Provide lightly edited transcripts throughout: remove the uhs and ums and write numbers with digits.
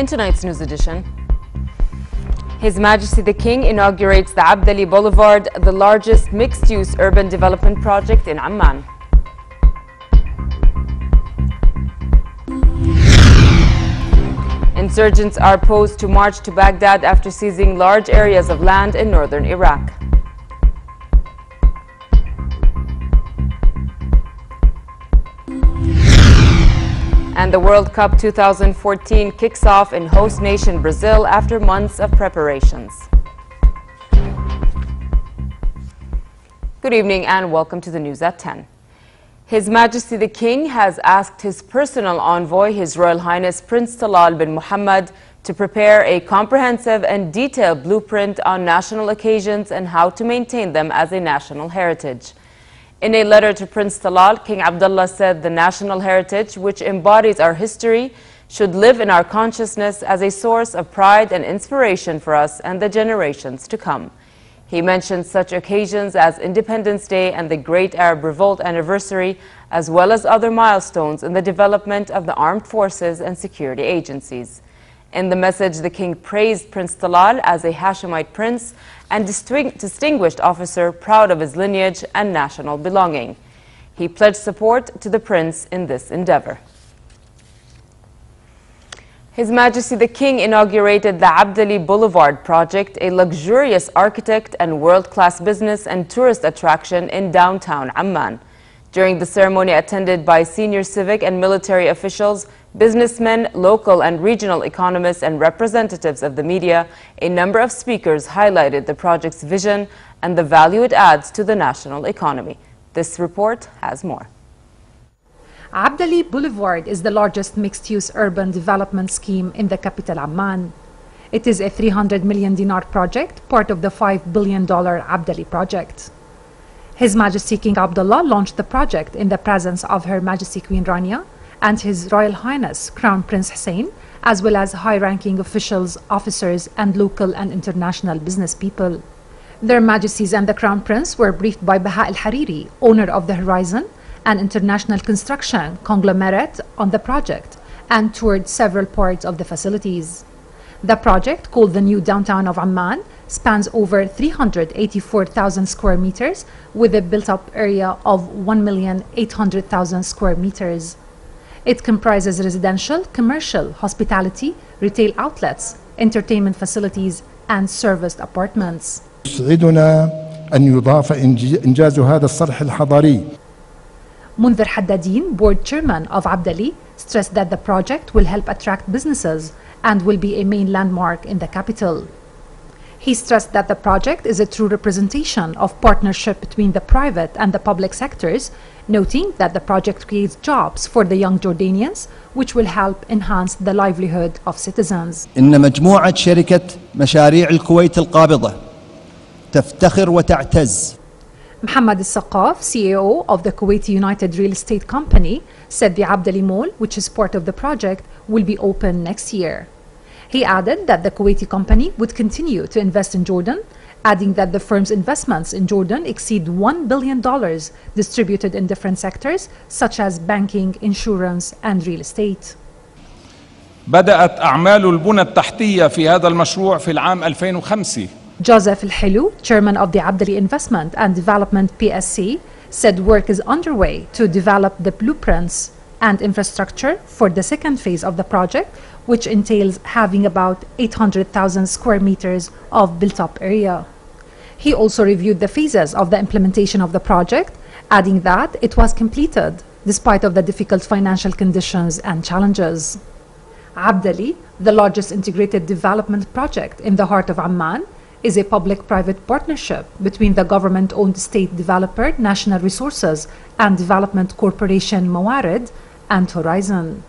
In tonight's news edition, His Majesty the King inaugurates the Abdali Boulevard, the largest mixed-use urban development project in Amman. Insurgents are posed to march to Baghdad after seizing large areas of land in northern Iraq. And the World Cup 2014 kicks off in host nation Brazil after months of preparations. Good evening and welcome to the news at 10. His Majesty the King has asked his personal envoy, His Royal Highness Prince Talal bin Muhammad, to prepare a comprehensive and detailed blueprint on national occasions and how to maintain them as a national heritage. In a letter to Prince Talal, King Abdullah said the national heritage, which embodies our history, should live in our consciousness as a source of pride and inspiration for us and the generations to come. He mentioned such occasions as Independence Day and the Great Arab Revolt anniversary, as well as other milestones in the development of the armed forces and security agencies. In the message, the king praised Prince Talal as a Hashemite prince and distinguished officer proud of his lineage and national belonging. He pledged support to the prince in this endeavor. His Majesty the King inaugurated the Abdali Boulevard project, a luxurious architect and world-class business and tourist attraction in downtown Amman. During the ceremony attended by senior civic and military officials, businessmen, local and regional economists and representatives of the media, a number of speakers highlighted the project's vision and the value it adds to the national economy. This report has more. Abdali Boulevard is the largest mixed-use urban development scheme in the capital Amman. It is a 300 million dinar project, part of the $5 billion Abdali project. His Majesty King Abdullah launched the project in the presence of Her Majesty Queen Rania and His Royal Highness Crown Prince Hussein, as well as high-ranking officials, officers, and local and international business people. Their Majesties and the Crown Prince were briefed by Baha al-Hariri, owner of the Horizon, an international construction conglomerate, on the project, and toured several parts of the facilities. The project, called the New Downtown of Amman, spans over 384,000 square meters with a built-up area of 1,800,000 square meters. It comprises residential, commercial, hospitality, retail outlets, entertainment facilities, and serviced apartments. يسعدنا أن يضاف إنجاز هذا الصرح الحضاري. Mundir Haddadin, board chairman of Abdali, stressed that the project will help attract businesses and will be a main landmark in the capital. He stressed that the project is a true representation of partnership between the private and the public sectors, noting that the project creates jobs for the young Jordanians, which will help enhance the livelihood of citizens. إن مجموعة شركة مشاريع الكويت القابضة تفتخر وتعتز. Mohammed Al-Saqaf, CEO of the Kuwaiti United Real Estate Company, said the Abdali Mall, which is part of the project, will be open next year. He added that the Kuwaiti company would continue to invest in Jordan, adding that the firm's investments in Jordan exceed $1 billion, distributed in different sectors such as banking, insurance, and real estate. بدأت أعمال البنى التحتية في هذا المشروع في العام 2005. Joseph Al-Hilu, chairman of the Abdali Investment and Development PSC, said work is underway to develop the blueprints and infrastructure for the second phase of the project, which entails having about 800,000 square meters of built-up area. He also reviewed the phases of the implementation of the project, adding that it was completed despite of the difficult financial conditions and challenges. Abdali, the largest integrated development project in the heart of Amman, is a public-private partnership between the government-owned state developer National Resources and Development Corporation Mawarid and Horizon.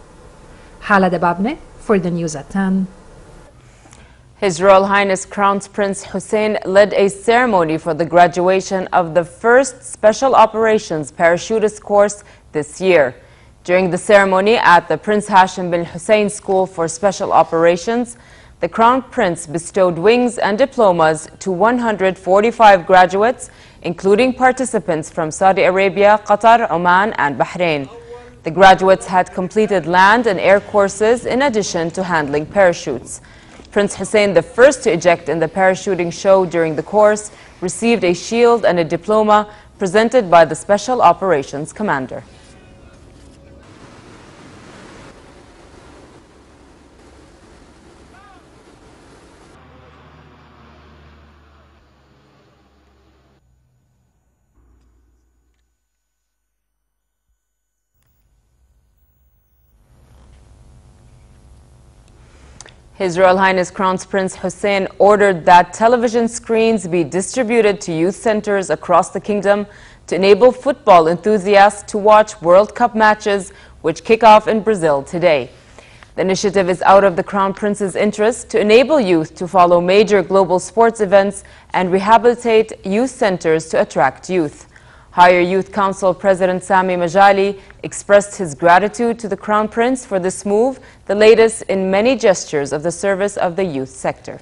Hala Dababne for the news at 10. His Royal Highness Crown Prince Hussein led a ceremony for the graduation of the first Special Operations Parachutist course this year. During the ceremony at the Prince Hashim bin Hussein School for Special Operations, the Crown Prince bestowed wings and diplomas to 145 graduates, including participants from Saudi Arabia, Qatar, Oman, and Bahrain. The graduates had completed land and air courses in addition to handling parachutes. Prince Hussein, the first to eject in the parachuting show during the course, received a shield and a diploma presented by the Special Operations Commander. His Royal Highness Crown Prince Hussein ordered that television screens be distributed to youth centers across the kingdom to enable football enthusiasts to watch World Cup matches, which kick off in Brazil today. The initiative is out of the Crown Prince's interest to enable youth to follow major global sports events and rehabilitate youth centers to attract youth. Higher Youth Council President Sami Majali expressed his gratitude to the Crown Prince for this move, the latest in many gestures of the service of the youth sector.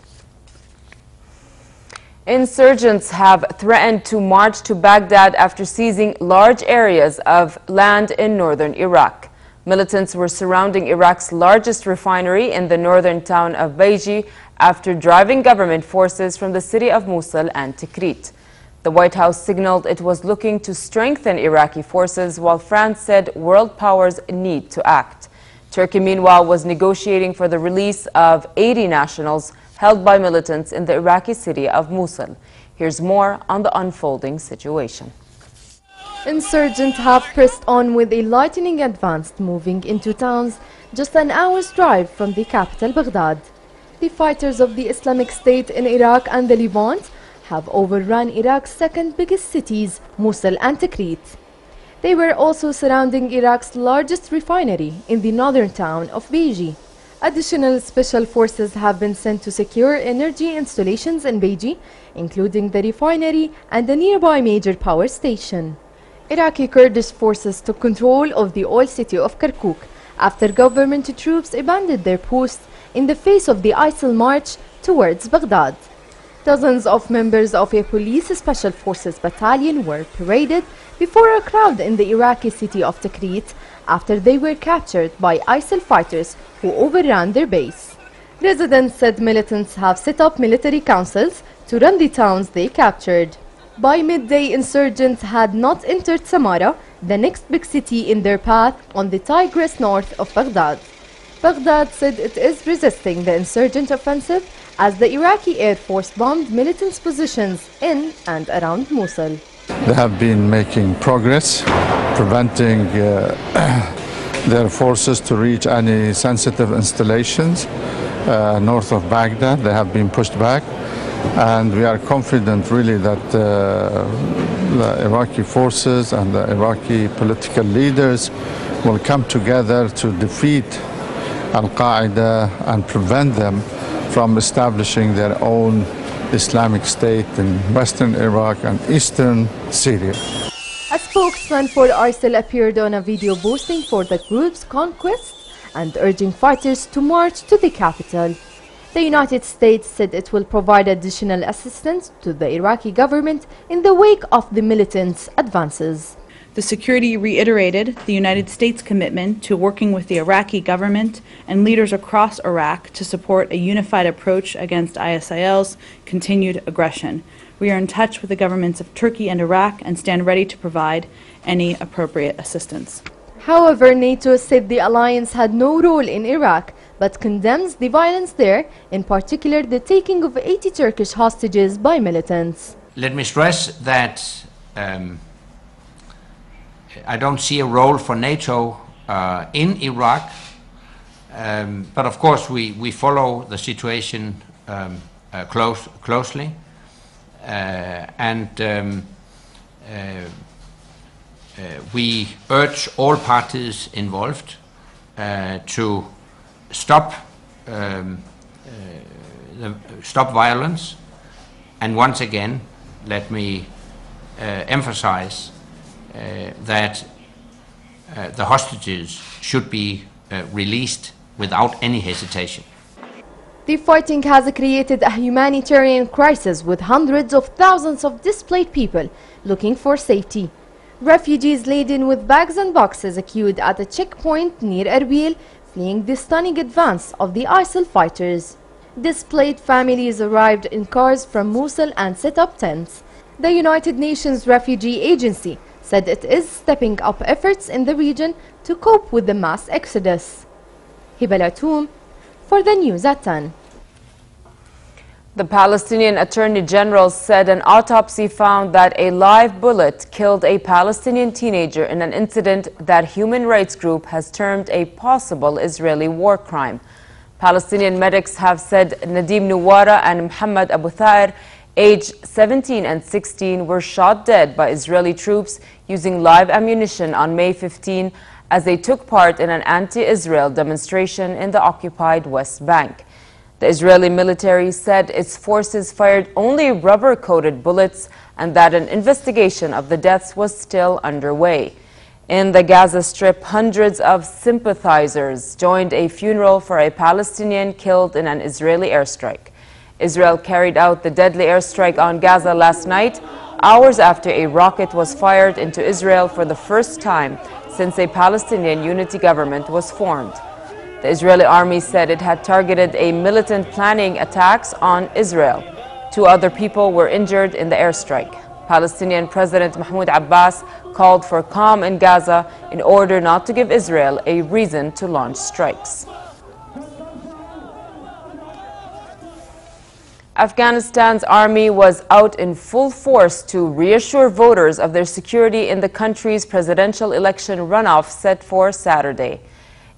Insurgents have threatened to march to Baghdad after seizing large areas of land in northern Iraq. Militants were surrounding Iraq's largest refinery in the northern town of Beiji after driving government forces from the city of Mosul and Tikrit. The White House signaled it was looking to strengthen Iraqi forces, while France said world powers need to act. Turkey, meanwhile, was negotiating for the release of 80 nationals held by militants in the Iraqi city of Mosul. Here's more on the unfolding situation. Insurgents have pressed on with a lightning advance, moving into towns just an hour's drive from the capital, Baghdad. The fighters of the Islamic State in Iraq and the Levant have overrun Iraq's second biggest cities, Mosul and Tikrit. They were also surrounding Iraq's largest refinery in the northern town of Beiji. Additional special forces have been sent to secure energy installations in Beiji, including the refinery and a nearby major power station. Iraqi Kurdish forces took control of the oil city of Kirkuk after government troops abandoned their posts in the face of the ISIL march towards Baghdad. Dozens of members of a police special forces battalion were paraded before a crowd in the Iraqi city of Tikrit after they were captured by ISIL fighters who overran their base. Residents said militants have set up military councils to run the towns they captured. By midday, insurgents had not entered Samarra, the next big city in their path on the Tigris north of Baghdad. Baghdad said it is resisting the insurgent offensive as the Iraqi Air Force bombed militants' positions in and around Mosul. They have been making progress, preventing their forces to reach any sensitive installations north of Baghdad. They have been pushed back, and we are confident really that the Iraqi forces and the Iraqi political leaders will come together to defeat Al-Qaeda and prevent them from establishing their own Islamic State in western Iraq and eastern Syria. A spokesman for ISIL appeared on a video boasting for the group's conquest and urging fighters to march to the capital. The United States said it will provide additional assistance to the Iraqi government in the wake of the militants' advances. The security reiterated the United States' commitment to working with the Iraqi government and leaders across Iraq to support a unified approach against ISIL's continued aggression. We are in touch with the governments of Turkey and Iraq and stand ready to provide any appropriate assistance. However, NATO said the alliance had no role in Iraq, but condemns the violence there, in particular the taking of 80 Turkish hostages by militants. Let me stress that I don't see a role for NATO in Iraq, but of course we follow the situation closely, and we urge all parties involved to stop violence, and once again let me emphasize that the hostages should be released without any hesitation. The fighting has created a humanitarian crisis with hundreds of thousands of displaced people looking for safety. Refugees laden with bags and boxes queued at a checkpoint near Erbil, fleeing the stunning advance of the ISIL fighters. Displaced families arrived in cars from Mosul and set up tents. The United Nations Refugee Agency said it is stepping up efforts in the region to cope with the mass exodus. Hiba Latoum for the News at 10. The Palestinian Attorney General said an autopsy found that a live bullet killed a Palestinian teenager in an incident that human rights group has termed a possible Israeli war crime. Palestinian medics have said Nadim Nuwara and Muhammad Abu Thair, aged 17 and 16, were shot dead by Israeli troops using live ammunition on May 15 as they took part in an anti-Israel demonstration in the occupied West Bank. The Israeli military said its forces fired only rubber-coated bullets and that an investigation of the deaths was still underway. In the Gaza Strip, hundreds of sympathizers joined a funeral for a Palestinian killed in an Israeli airstrike. Israel carried out the deadly airstrike on Gaza last night, hours after a rocket was fired into Israel for the first time since a Palestinian unity government was formed. The Israeli army said it had targeted a militant planning attacks on Israel. 2 other people were injured in the airstrike. Palestinian President Mahmoud Abbas called for calm in Gaza in order not to give Israel a reason to launch strikes. Afghanistan's army was out in full force to reassure voters of their security in the country's presidential election runoff set for Saturday.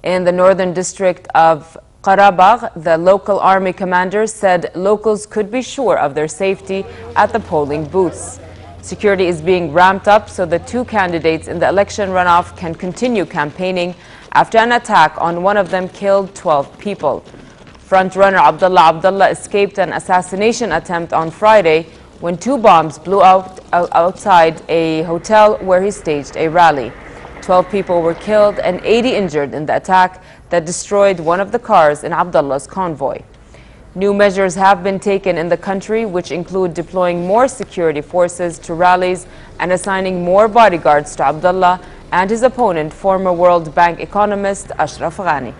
In the northern district of Qarabagh, the local army commander said locals could be sure of their safety at the polling booths. Security is being ramped up so the 2 candidates in the election runoff can continue campaigning after an attack on one of them killed 12 people. Frontrunner Abdullah escaped an assassination attempt on Friday when 2 bombs blew outside a hotel where he staged a rally. 12 people were killed and 80 injured in the attack that destroyed one of the cars in Abdullah's convoy. New measures have been taken in the country, which include deploying more security forces to rallies and assigning more bodyguards to Abdullah and his opponent, former World Bank economist Ashraf Ghani.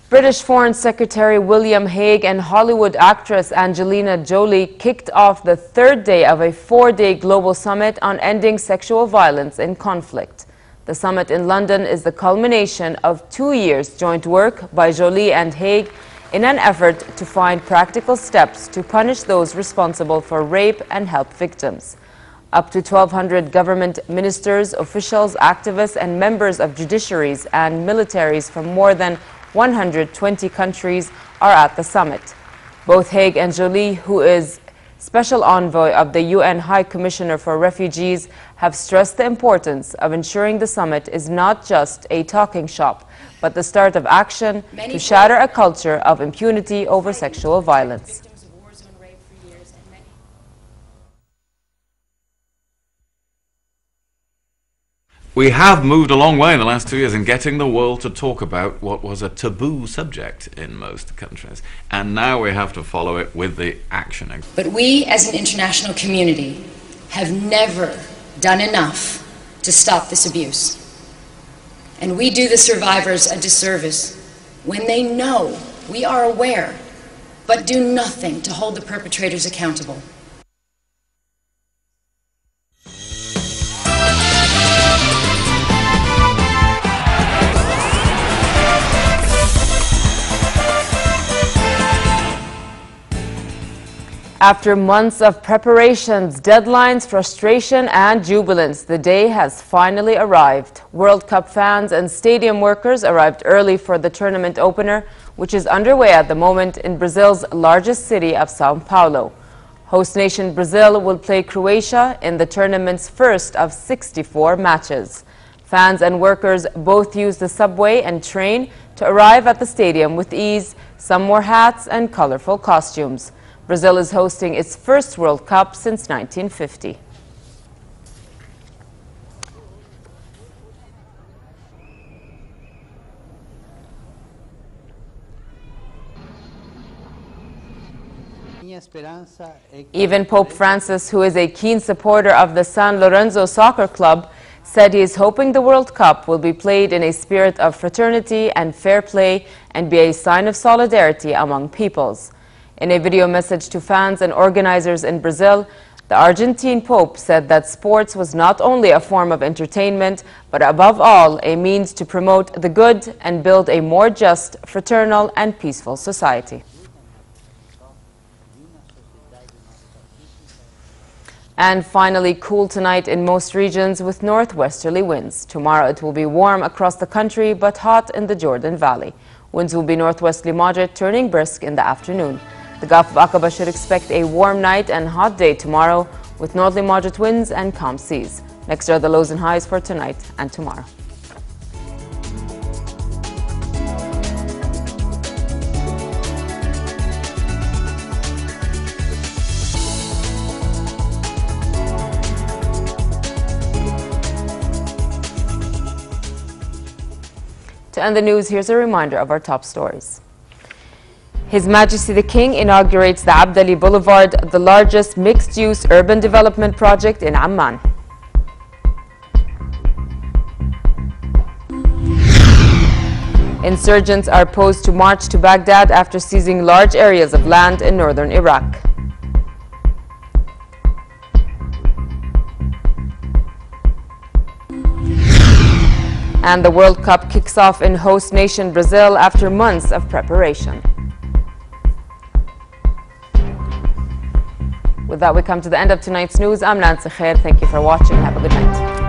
British Foreign Secretary William Hague and Hollywood actress Angelina Jolie kicked off the 3rd day of a 4-day global summit on ending sexual violence in conflict. The summit in London is the culmination of 2 years' joint work by Jolie and Hague in an effort to find practical steps to punish those responsible for rape and help victims. Up to 1,200 government ministers, officials, activists, and members of judiciaries and militaries from more than 120 countries are at the summit. Both Hague and Jolie, who is Special Envoy of the UN High Commissioner for Refugees, have stressed the importance of ensuring the summit is not just a talking shop, but the start of action to shatter a culture of impunity over sexual violence. We have moved a long way in the last 2 years in getting the world to talk about what was a taboo subject in most countries. And now we have to follow it with the action. But we as an international community have never done enough to stop this abuse. And we do the survivors a disservice when they know we are aware, but do nothing to hold the perpetrators accountable. After months of preparations, deadlines, frustration, and jubilance, the day has finally arrived. World Cup fans and stadium workers arrived early for the tournament opener, which is underway at the moment in Brazil's largest city of Sao Paulo. Host nation Brazil will play Croatia in the tournament's first of 64 matches. Fans and workers both use the subway and train to arrive at the stadium with ease. Some wore hats and colorful costumes. Brazil is hosting its first World Cup since 1950. Even Pope Francis, who is a keen supporter of the San Lorenzo Soccer Club, said he is hoping the World Cup will be played in a spirit of fraternity and fair play and be a sign of solidarity among peoples. In a video message to fans and organizers in Brazil, the Argentine Pope said that sports was not only a form of entertainment, but above all, a means to promote the good and build a more just, fraternal, and peaceful society. And finally, cool tonight in most regions with northwesterly winds. Tomorrow it will be warm across the country, but hot in the Jordan Valley. Winds will be northwesterly moderate, turning brisk in the afternoon. The Gulf of Aqaba should expect a warm night and hot day tomorrow with northerly moderate winds and calm seas. Next are the lows and highs for tonight and tomorrow. To end the news, here's a reminder of our top stories. His Majesty the King inaugurates the Abdali Boulevard, the largest mixed-use urban development project in Amman. Insurgents are posed to march to Baghdad after seizing large areas of land in northern Iraq. And the World Cup kicks off in host nation Brazil after months of preparation. With that, we come to the end of tonight's news. I'm Nancy Khair. Thank you for watching. Have a good night.